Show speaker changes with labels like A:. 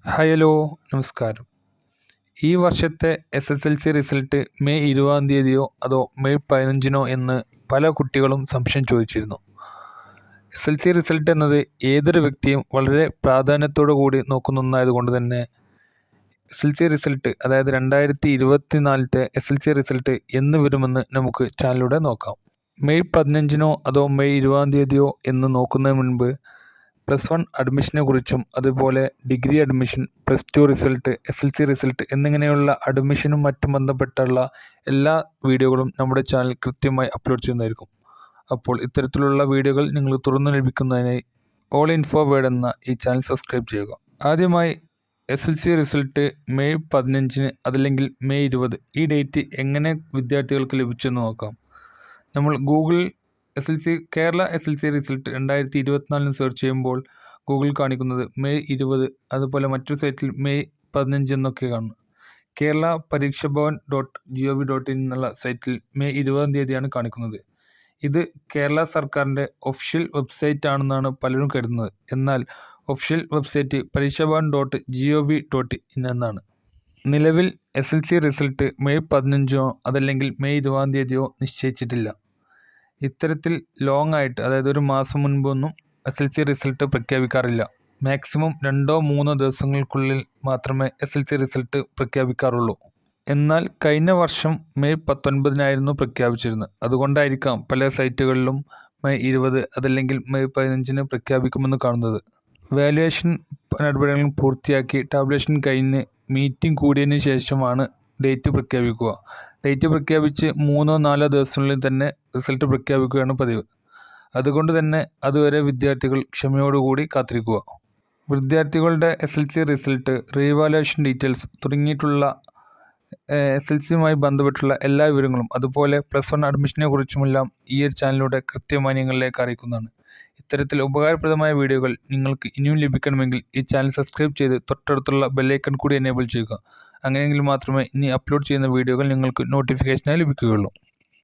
A: Hello നമസ്കാരം. ഈ വർഷത്തെ SSLC റിസൾട്ട് മെയ് 20-ാം തീയതിയോ അതോ മെയ് 15-നോ എന്ന് പല കുട്ടികളും സംശയം ചോദിച്ചിരുന്നു. SSLC റിസൾട്ട് എന്നത് ഏതൊരു വ്യക്തിയും വളരെ പ്രാധാന്യത്തോടു കൂടി നോക്കുന്ന ഒന്നായതുകൊണ്ട് തന്നെ SSLC റിസൾട്ട് അതായത് 2024-ത്തെ SSLC റിസൾട്ട് എന്ന് വരുമെന്ന് നമുക്ക് ചാനലിലൂടെ നോക്കാം. മെയ് 15-നോ അതോ മെയ് 20-ാം തീയതിയോ എന്ന് നോക്കുന്നതിന് മുൻപ് +1 അഡ്മിഷനെ കുറിച്ചും അതുപോലെ degree admission, +2 result, SSLC result എന്നിങ്ങനെയുള്ള അഡ്മിഷനും മറ്റും ബന്ധപ്പെട്ടുള്ള എല്ലാ വീഡിയോകളും നമ്മുടെ ചാനൽ കൃത്യമായി അപ്ലോഡ് ചെയ്യുന്നതായിരിക്കും. അപ്പോൾ ഇത്തരത്തിലുള്ള വീഡിയോകൾ നിങ്ങൾക്ക് തുറന്നു ലഭിക്കുന്നതിനായി ഓൾ ഇൻഫോ വേഡ് എന്ന ഈ ചാനൽ സബ്സ്ക്രൈബ് ചെയ്യുക. ആദ്യമായി SSLC റിസൾട്ട് മെയ് 15-ന് അതല്ലെങ്കിൽ മെയ് 20 ഈ ഡേറ്റ് എങ്ങനെ വിദ്യാർത്ഥികൾക്ക് ലഭിച്ചെന്ന് നോക്കാം. നമ്മൾ Google Kerala SSLC result 2024 search ചെയ്യുമ്പോൾ ഗൂഗിൾ കാണിക്കുന്നത് മെയ് 20, അതുപോലെ മറ്റൊരു സൈറ്റിൽ മെയ് 15 എന്നൊക്കെ കാണുന്നു. കേരള ParikshaBhavan.gov.in എന്നുള്ള സൈറ്റിൽ മെയ് 20-ാം തീയതിയാണ് കാണിക്കുന്നത്. ഇത് കേരള സർക്കാരിൻ്റെ ഒഫീഷ്യൽ വെബ്സൈറ്റ് ആണെന്നാണ് പലരും കരുതുന്നത്. എന്നാൽ ഒഫീഷ്യൽ വെബ്സൈറ്റ് ParikshaBhavan.gov.in എന്നാണ്. നിലവിൽ SSLC റിസൾട്ട് മെയ് 15-നോ അതല്ലെങ്കിൽ മെയ് 20-ാം തീയതിയോ നിശ്ചയിച്ചിട്ടില്ല. ഇത്തരത്തിൽ ലോങ് ആയിട്ട്, അതായത് ഒരു മാസം മുൻപൊന്നും SSLC റിസൾട്ട് പ്രഖ്യാപിക്കാറില്ല. മാക്സിമം 2-3 ദിവസങ്ങൾക്കുള്ളിൽ മാത്രമേ SSLC റിസൾട്ട് പ്രഖ്യാപിക്കാറുള്ളൂ. എന്നാൽ കഴിഞ്ഞ വർഷം മെയ് 19-നായിരുന്നു പ്രഖ്യാപിച്ചിരുന്നത്. അതുകൊണ്ടായിരിക്കാം പല സൈറ്റുകളിലും മെയ് 20 അതല്ലെങ്കിൽ മെയ് 15-ന് പ്രഖ്യാപിക്കുമെന്ന് കാണുന്നത്. വാല്യുവേഷൻ നടപടികൾ പൂർത്തിയാക്കി ടാബുലേഷൻ കഴിഞ്ഞ് മീറ്റിംഗ് കൂടിയതിന് ശേഷമാണ് ഡേറ്റ് പ്രഖ്യാപിക്കുക. ഡേറ്റ് പ്രഖ്യാപിച്ച് 3-4 ദിവസത്തിനുള്ളിൽ തന്നെ റിസൾട്ട് പ്രഖ്യാപിക്കുകയാണ് പതിവ്. അതുകൊണ്ട് തന്നെ അതുവരെ വിദ്യാർത്ഥികൾ ക്ഷമയോടുകൂടി കാത്തിരിക്കുക. വിദ്യാർത്ഥികളുടെ SSLC റിസൾട്ട്, റീവാലുവേഷൻ ഡീറ്റെയിൽസ് തുടങ്ങിയിട്ടുള്ള SSLCയുമായി ബന്ധപ്പെട്ടുള്ള എല്ലാ വിവരങ്ങളും അതുപോലെ +1 അഡ്മിഷനെ കുറിച്ചുമെല്ലാം ഈ ഒരു ചാനലിലൂടെ കൃത്യമായി നിങ്ങളിലേക്ക് അറിയിക്കുന്നതാണ്. ഇത്തരത്തിൽ ഉപകാരപ്രദമായ വീഡിയോകൾ നിങ്ങൾക്ക് ഇനിയും ലഭിക്കണമെങ്കിൽ ഈ ചാനൽ സബ്സ്ക്രൈബ് ചെയ്ത് തൊട്ടടുത്തുള്ള ബെല്ലൈക്കൺ കൂടി എനേബിൾ ചെയ്യുക. അങ്ങനെയെങ്കിൽ മാത്രമേ ഇനി അപ്ലോഡ് ചെയ്യുന്ന വീഡിയോകൾ നിങ്ങൾക്ക് നോട്ടിഫിക്കേഷനായി ലഭിക്കുകയുള്ളൂ.